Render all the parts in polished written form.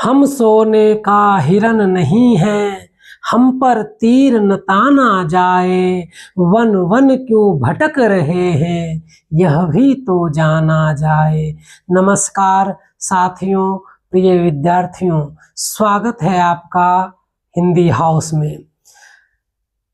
हम सोने का हिरन नहीं हैं, हम पर तीर न ताना जाए। वन वन क्यों भटक रहे हैं, यह भी तो जाना जाए। नमस्कार साथियों, प्रिय विद्यार्थियों, स्वागत है आपका हिंदी हाउस में।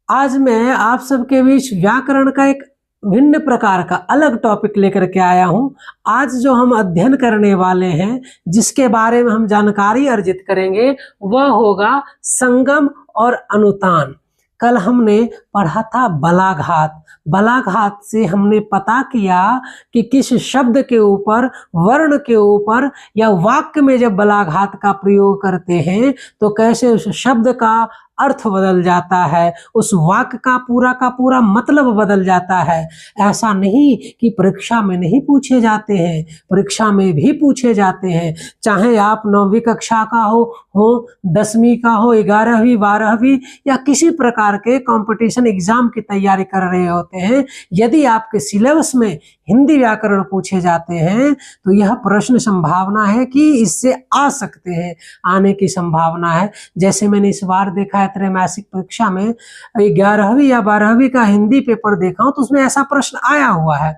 आज मैं आप सबके बीच व्याकरण का एक भिन्न प्रकार का अलग टॉपिक लेकर के आया हूं। आज जो हम अध्ययन करने वाले हैं, जिसके बारे में हम जानकारी अर्जित करेंगे, वह होगा संगम और अनुतान। कल हमने पढ़ा था बलाघात। बलाघात से हमने पता किया कि किस शब्द के ऊपर, वर्ण के ऊपर या वाक्य में जब बलाघात का प्रयोग करते हैं तो कैसे उस शब्द का अर्थ बदल जाता है, उस वाक्य का पूरा मतलब बदल जाता है। ऐसा नहीं कि परीक्षा में नहीं पूछे जाते हैं, परीक्षा में भी पूछे जाते हैं। चाहे आप 9वीं कक्षा का हो 10वीं का हो, 11वीं 12वीं या किसी प्रकार के कंपटीशन एग्जाम की तैयारी कर रहे होते हैं, यदि आपके सिलेबस में हिंदी व्याकरण पूछे जाते हैं तो यह प्रश्न संभावना है कि इससे आ सकते हैं, आने की संभावना है। जैसे मैंने इस बार देखा है त्रैमासिक परीक्षा में 11वीं या 12वीं का हिंदी पेपर देखा हूं तो उसमें ऐसा प्रश्न आया हुआ है।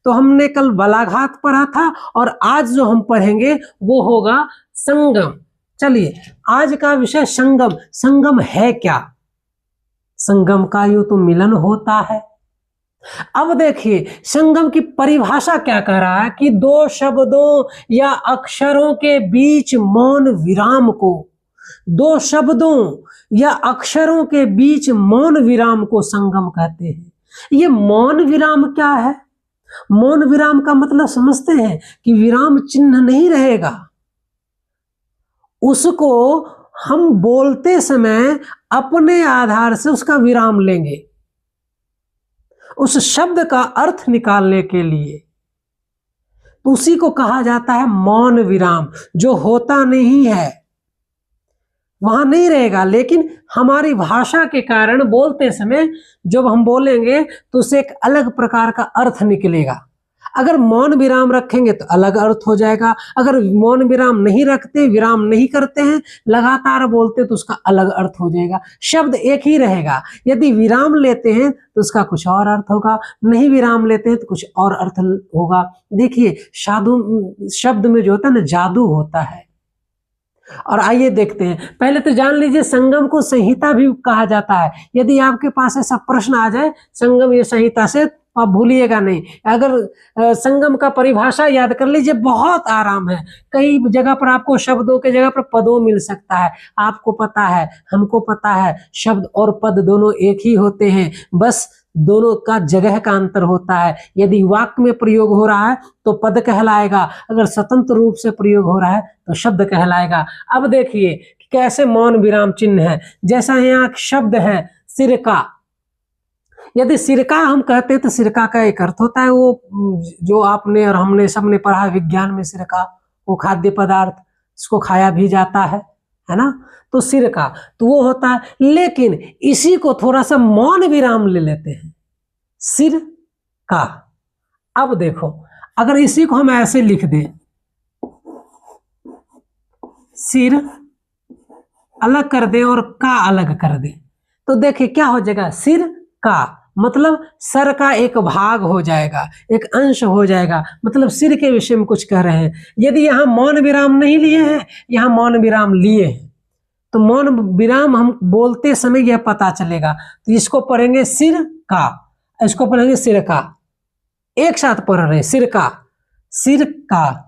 तो हमने कल बलाघात पढ़ा था और आज जो हम पढ़ेंगे वो होगा संगम। चलिए, आज का विषय संगम। संगम है क्या? संगम का यूं तो मिलन होता है। अब देखिए संगम की परिभाषा क्या कह रहा है कि दो शब्दों या अक्षरों के बीच मौन विराम को, दो शब्दों या अक्षरों के बीच मौन विराम को संगम कहते हैं। ये मौन विराम क्या है? मौन विराम का मतलब समझते हैं कि विराम चिन्ह नहीं रहेगा, उसको हम बोलते समय अपने आधार से उसका विराम लेंगे, उस शब्द का अर्थ निकालने के लिए। तो उसी को कहा जाता है मौन विराम। जो होता नहीं है वहां नहीं रहेगा, लेकिन हमारी भाषा के कारण बोलते समय जब हम बोलेंगे तो उसे एक अलग प्रकार का अर्थ निकलेगा। अगर मौन विराम रखेंगे तो अलग अर्थ हो जाएगा, अगर मौन विराम नहीं रखते, विराम नहीं करते हैं, लगातार बोलते तो उसका अलग अर्थ हो जाएगा। शब्द एक ही रहेगा। यदि विराम लेते हैं तो उसका कुछ और अर्थ होगा, नहीं विराम लेते हैं तो कुछ और अर्थ होगा। देखिए शब्द में जो होता है ना, जादू होता है। और आइए देखते हैं। पहले तो जान लीजिए संगम को संहिता भी कहा जाता है। यदि आपके पास ऐसा प्रश्न आ जाए संगम ये संहिता से, आप भूलिएगा नहीं। अगर संगम का परिभाषा याद कर लीजिए, बहुत आराम है। कई जगह पर आपको शब्दों के जगह पर पदों मिल सकता है। आपको पता है, हमको पता है, शब्द और पद दोनों एक ही होते हैं, बस दोनों का जगह का अंतर होता है। यदि वाक्य में प्रयोग हो रहा है तो पद कहलाएगा, अगर स्वतंत्र रूप से प्रयोग हो रहा है तो शब्द कहलाएगा। अब देखिए कैसे मौन विराम चिन्ह है। जैसा यहाँ शब्द है सिरका, यदि सिरका हम कहते हैं तो सिरका का एक अर्थ होता है, वो जो आपने और हमने सबने पढ़ा है विज्ञान में, सिरका वो खाद्य पदार्थ, इसको खाया भी जाता है ना। तो सिरका तो वो होता है, लेकिन इसी को थोड़ा सा मौन विराम ले लेते हैं, सिर का। अब देखो अगर इसी को हम ऐसे लिख दें, सिर अलग कर दें और का अलग कर दें, तो देखिए क्या हो जाएगा, सिर का मतलब सर का एक भाग हो जाएगा, एक अंश हो जाएगा, मतलब सिर के विषय में कुछ कह रहे हैं। यदि यहाँ मौन विराम नहीं लिए हैं, यहाँ मौन विराम लिए हैं, तो मौन विराम हम बोलते समय यह पता चलेगा। तो इसको पढ़ेंगे सिर का, इसको पढ़ेंगे सिर का, एक साथ पढ़ रहे हैं, सिर का, सिर का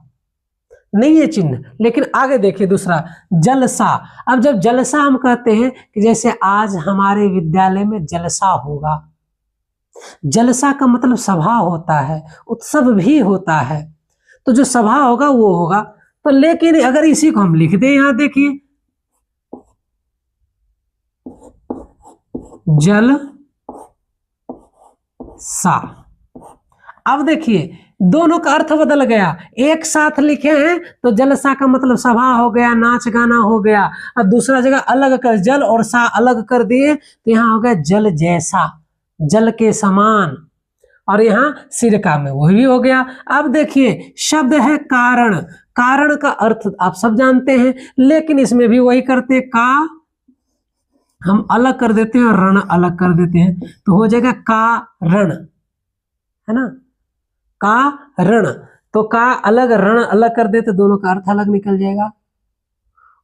नहीं है चिन्ह। लेकिन आगे देखिए दूसरा जलसा। अब जब जलसा हम कहते हैं कि जैसे आज हमारे विद्यालय में जलसा होगा, जलसा का मतलब सभा होता है, उत्सव भी होता है, तो जो सभा होगा वो होगा। तो लेकिन अगर इसी को हम लिख दें, यहां देखिए जल सा, अब देखिए दोनों का अर्थ बदल गया। एक साथ लिखे हैं तो जलसा का मतलब सभा हो गया, नाच गाना हो गया। अब दूसरा जगह अलग कर, जल और सा अलग कर दिए तो यहाँ हो गया जल जैसा, जल के समान। और यहाँ सिरका में वही हो गया। अब देखिए शब्द है कारण। कारण का अर्थ आप सब जानते हैं, लेकिन इसमें भी वही करते हैं, का हम अलग कर देते हैं और रण अलग कर देते हैं, तो हो जाएगा कारण, है ना, कारण। तो का अलग रण अलग कर देते, दोनों का अर्थ अलग निकल जाएगा।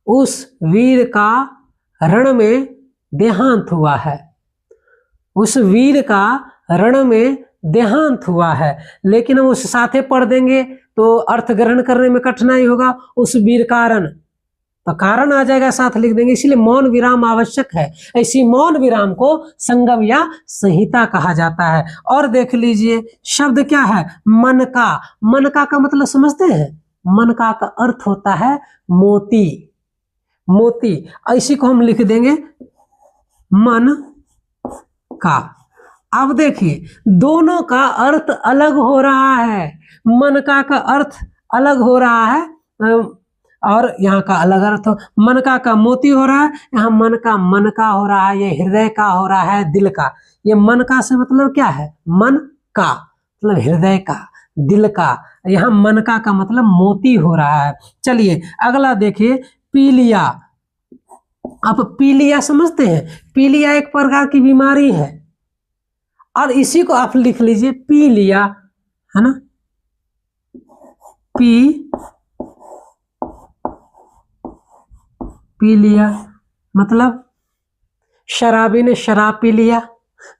उस वीर का रण में देहांत हुआ है, उस वीर का रण में देहांत हुआ है, लेकिन हम उस साथे पढ़ देंगे तो अर्थ ग्रहण करने में कठिनाई होगा। उस वीर कारण, तो कारण आ जाएगा, साथ लिख देंगे, इसलिए मौन विराम आवश्यक है। ऐसी मौन विराम को संगम या संहिता कहा जाता है। और देख लीजिए शब्द क्या है, मन का। मन का मतलब समझते हैं, मन का अर्थ होता है मोती, मोती। इसी को हम लिख देंगे मन का। अब देखिए दोनों का अर्थ अलग हो रहा है, मन का अर्थ अलग हो रहा है और यहाँ का अलग अर्थ हो। मन का मोती हो रहा है, यहाँ मन का हो रहा है, ये हृदय का हो रहा है, दिल का। ये मन का से मतलब क्या है, मन का मतलब हृदय का, दिल का। यहाँ मन का मतलब मोती हो रहा है। चलिए अगला देखिए, पीलिया। आप पीलिया समझते हैं, पीलिया एक प्रकार की बीमारी है, और इसी को आप लिख लीजिए पीलिया, है ना, पीलिया मतलब शराबी ने शराब पी लिया,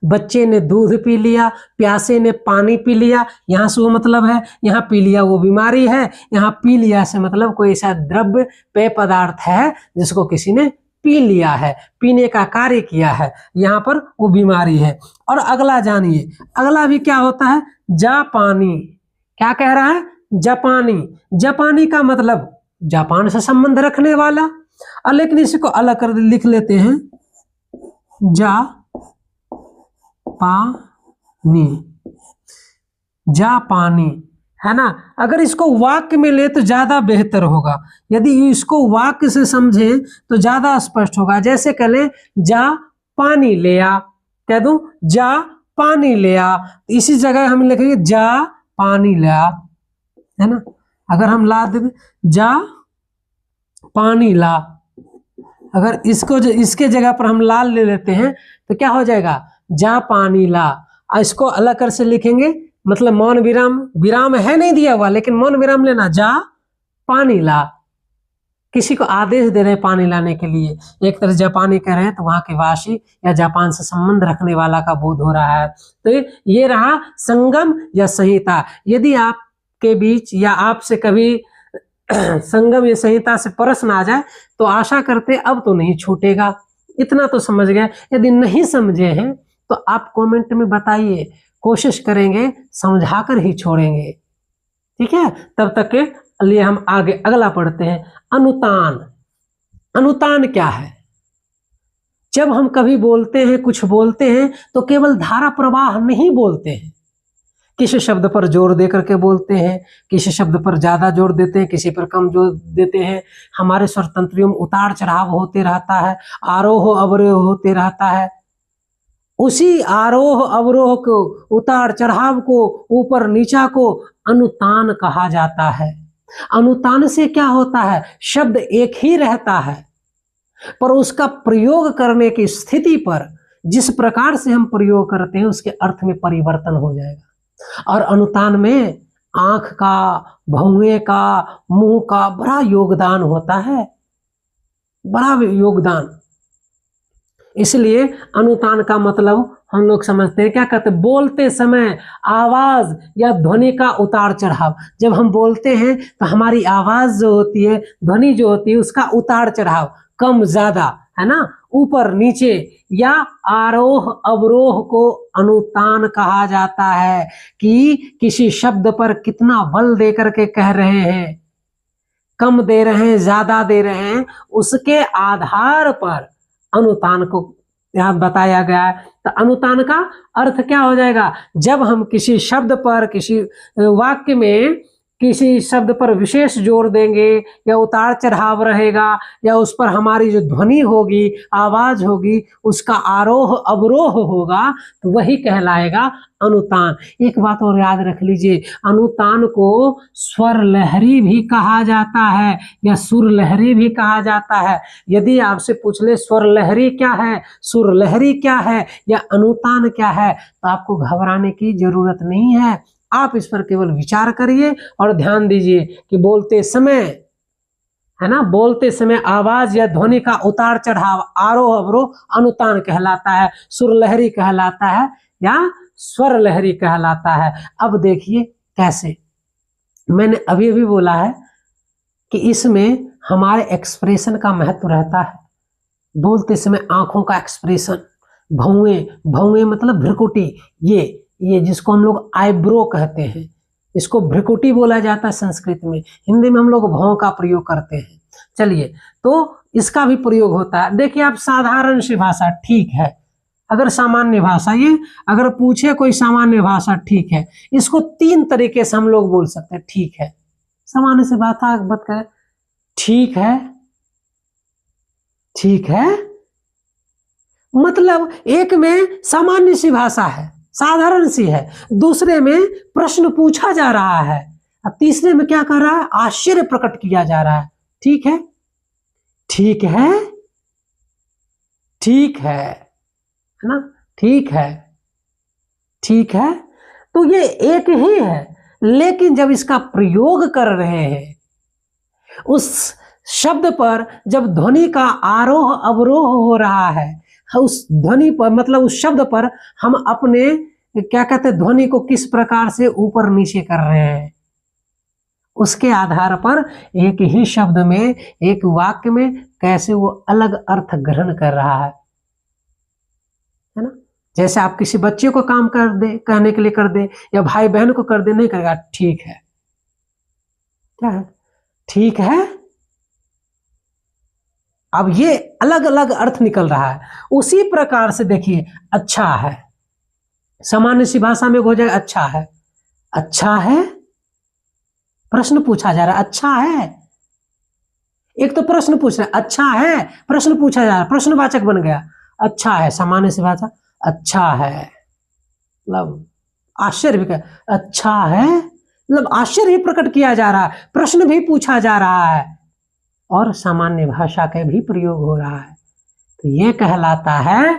बच्चे ने दूध पी लिया, प्यासे ने पानी पी लिया, यहाँ से वो मतलब है, यहाँ पी लिया वो बीमारी है, यहाँ पी लिया से मतलब कोई ऐसा द्रव्य पेय पदार्थ है जिसको किसी ने पी लिया है, पीने का कार्य किया है, यहाँ पर वो बीमारी है। और अगला जानिए, अगला भी क्या होता है, जापानी। क्या कह रहा है, जापानी। जापानी का मतलब जापान से संबंध रखने वाला, और लेकिन इसी को अलग कर लिख लेते हैं, जापानी, है ना। अगर इसको वाक्य में ले तो ज्यादा बेहतर होगा, यदि इसको वाक्य से समझे तो ज्यादा स्पष्ट होगा। जैसे कह ले जा पानी ले आ, कह दूं जा पानी ले आ, इसी जगह हम लिखेंगे जा पानी ले आ, है ना। अगर हम ला दें जा पानी ला, अगर इसके जगह पर हम लाल ले लेते हैं तो क्या हो जाएगा, जा पानी ला। इसको अलग कर से लिखेंगे, मतलब मौन विराम, विराम है नहीं दिया हुआ लेकिन मौन विराम लेना, जा पानी ला। किसी को आदेश दे रहे हैं पानी लाने के लिए, एक तरह जापानी कह रहे हैं तो वहां के वासी या जापान से संबंध रखने वाला का बोध हो रहा है। तो ये रहा संगम या संहिता। यदि आपके बीच या आपसे कभी संगम या संहिता से प्रश्न आ जाए तो आशा करते अब तो नहीं छूटेगा, इतना तो समझ गए। यदि नहीं समझे हैं तो आप कमेंट में बताइए, कोशिश करेंगे समझाकर ही छोड़ेंगे, ठीक है। तब तक के लिए हम आगे अगला पढ़ते हैं, अनुतान। अनुतान क्या है, जब हम कभी बोलते हैं, कुछ बोलते हैं तो केवल धारा प्रवाह नहीं बोलते हैं, किसी शब्द पर जोर दे करके बोलते हैं, किसी शब्द पर ज्यादा जोर देते हैं, किसी पर कम जोर देते हैं। हमारे स्वर तंत्रियों में उतार चढ़ाव होते रहता है, आरोह अवरोह होते रहता है। उसी आरोह अवरोह को, उतार चढ़ाव को, ऊपर नीचा को अनुतान कहा जाता है। अनुतान से क्या होता है, शब्द एक ही रहता है पर उसका प्रयोग करने की स्थिति पर जिस प्रकार से हम प्रयोग करते हैं उसके अर्थ में परिवर्तन हो जाएगा। और अनुतान में आंख का, भौंवे का, मुंह का बड़ा योगदान होता है, बड़ा योगदान। इसलिए अनुतान का मतलब हम लोग समझते हैं, क्या कहते हैं, बोलते समय आवाज या ध्वनि का उतार चढ़ाव। जब हम बोलते हैं तो हमारी आवाज जो होती है, ध्वनि जो होती है, उसका उतार चढ़ाव, कम ज्यादा, है ना, ऊपर नीचे या आरोह अवरोह को अनुतान कहा जाता है। कि किसी शब्द पर कितना बल दे करके कह रहे हैं, कम दे रहे हैं, ज्यादा दे रहे हैं, उसके आधार पर अनुतान को यहाँ बताया गया है। तो अनुतान का अर्थ क्या हो जाएगा, जब हम किसी शब्द पर, किसी वाक्य में किसी शब्द पर विशेष जोर देंगे या उतार चढ़ाव रहेगा या उस पर हमारी जो ध्वनि होगी, आवाज होगी, उसका आरोह अवरोह होगा, तो वही कहलाएगा अनुतान। एक बात और याद रख लीजिए, अनुतान को स्वर लहरी भी कहा जाता है या सुर लहरी भी कहा जाता है। यदि आपसे पूछ ले स्वर लहरी क्या है, सुर लहरी क्या है या अनुतान क्या है, तो आपको घबराने की जरूरत नहीं है। आप इस पर केवल विचार करिए और ध्यान दीजिए कि बोलते समय, है ना, बोलते समय आवाज या ध्वनि का उतार चढ़ाव, आरोह अवरोह अनुतान कहलाता है, सुर लहरी कहलाता है या स्वर लहरी कहलाता है। अब देखिए कैसे, मैंने अभी अभी बोला है कि इसमें हमारे एक्सप्रेशन का महत्व रहता है। बोलते समय आंखों का एक्सप्रेशन, भौएं, भौएं मतलब भ्रिकुटी, ये जिसको हम लोग आईब्रो कहते हैं, इसको भ्रिकुटी बोला जाता है संस्कृत में। हिंदी में हम लोग भौं का प्रयोग करते हैं। चलिए, तो इसका भी प्रयोग होता है। देखिए, आप साधारण सी भाषा ठीक है, अगर सामान्य भाषा, ये अगर पूछे कोई सामान्य भाषा ठीक है, इसको 3 तरीके से हम लोग बोल सकते हैं। ठीक है, सामान्य सी भाषा बात करें, ठीक है, ठीक है मतलब एक में सामान्य सी भाषा है, साधारण सी है, दूसरे में प्रश्न पूछा जा रहा है, और तीसरे में क्या कर रहा है, आश्चर्य प्रकट किया जा रहा है। ठीक है, ठीक है, ठीक है ना, ठीक है, ठीक है, तो ये एक ही है, लेकिन जब इसका प्रयोग कर रहे हैं, उस शब्द पर जब ध्वनि का आरोह अवरोह हो रहा है, उस ध्वनि पर मतलब उस शब्द पर हम अपने क्या कहते हैं, ध्वनि को किस प्रकार से ऊपर नीचे कर रहे हैं, उसके आधार पर एक ही शब्द में, एक वाक्य में कैसे वो अलग अर्थ ग्रहण कर रहा है ना। जैसे आप किसी बच्चे को काम कर दे, कहने के लिए कर दे, या भाई बहन को कर दे, नहीं करेगा, ठीक है, क्या है, ठीक है। अब ये अलग अलग अर्थ निकल रहा है। उसी प्रकार से देखिए, अच्छा है, सामान्य सी भाषा में हो जाएगा अच्छा है, अच्छा है, प्रश्न पूछा जा रहा है, अच्छा है, एक तो प्रश्न पूछ रहा है, अच्छा है, प्रश्न पूछा जा रहा है, प्रश्नवाचक बन गया, अच्छा है, सामान्य सी भाषा, अच्छा है मतलब आश्चर्य भी कर, अच्छा है मतलब आश्चर्य भी प्रकट किया जा रहा है, प्रश्न भी पूछा जा रहा है और सामान्य भाषा का भी प्रयोग हो रहा है, तो ये कहलाता है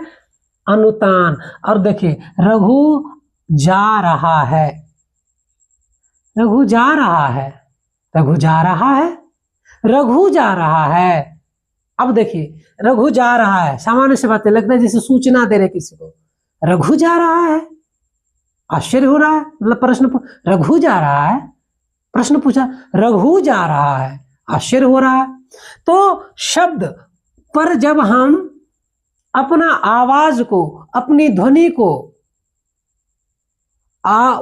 अनुतान। और देखिए, रघु जा रहा है, रघु जा रहा है, रघु जा रहा है, रघु जा रहा है। अब देखिए, रघु जा रहा है, सामान्य से बातें लगता है जैसे सूचना दे रहे किसी को, रघु जा रहा है, आश्चर्य हो रहा है, मतलब प्रश्न, रघु जा रहा है, प्रश्न पूछा, रघु जा रहा है, आश्चर्य हो रहा है। तो शब्द पर जब हम अपना आवाज को, अपनी ध्वनि को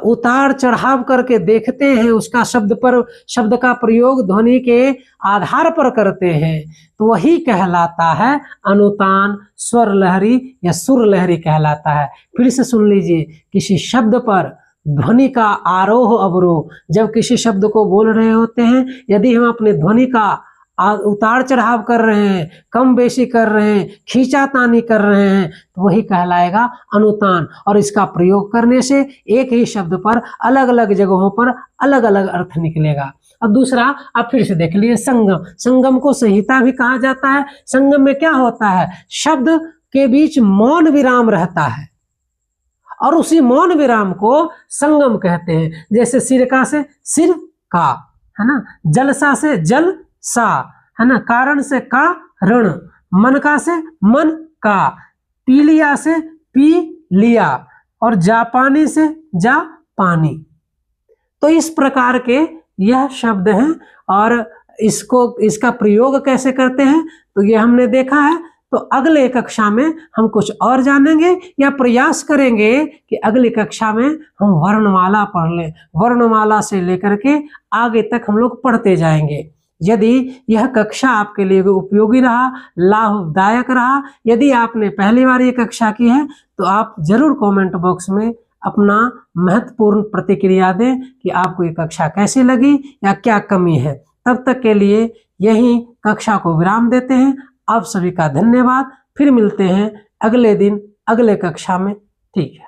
उतार चढ़ाव करके देखते हैं, उसका शब्द पर, शब्द का प्रयोग ध्वनि के आधार पर करते हैं, तो वही कहलाता है अनुतान, स्वर लहरी या सुर लहरी कहलाता है। फिर से सुन लीजिए, किसी शब्द पर ध्वनि का आरोह अवरोह, जब किसी शब्द को बोल रहे होते हैं, यदि हम अपने ध्वनि का उतार चढ़ाव कर रहे हैं, कम बेशी कर रहे हैं, खींचातानी कर रहे हैं, तो वही कहलाएगा अनुतान। और इसका प्रयोग करने से एक ही शब्द पर अलग अलग जगहों पर अलग अलग अर्थ निकलेगा। और दूसरा, आप फिर से देख लीजिए, संगम, संगम को संहिता भी कहा जाता है। संगम में क्या होता है, शब्द के बीच मौन विराम रहता है और उसी मौन विराम को संगम कहते हैं। जैसे सिरका से सिर का, है ना, जलसा से जल सा, है ना, कारण से का ऋण, मनका से मन का, पी लिया से पी लिया, और जापानी से जा पानी। तो इस प्रकार के यह शब्द हैं और इसका प्रयोग कैसे करते हैं, तो ये हमने देखा है। तो अगले कक्षा में हम कुछ और जानेंगे या प्रयास करेंगे कि अगली कक्षा में हम वर्णमाला पढ़ लें। वर्णमाला से लेकर के आगे तक हम लोग पढ़ते जाएंगे। यदि यह कक्षा आपके लिए उपयोगी रहा, लाभदायक रहा, यदि आपने पहली बार ये कक्षा की है, तो आप जरूर कमेंट बॉक्स में अपना महत्वपूर्ण प्रतिक्रिया दें कि आपको ये कक्षा कैसी लगी या क्या कमी है। तब तक के लिए यही कक्षा को विराम देते हैं। आप सभी का धन्यवाद। फिर मिलते हैं अगले दिन अगले कक्षा में। ठीक है।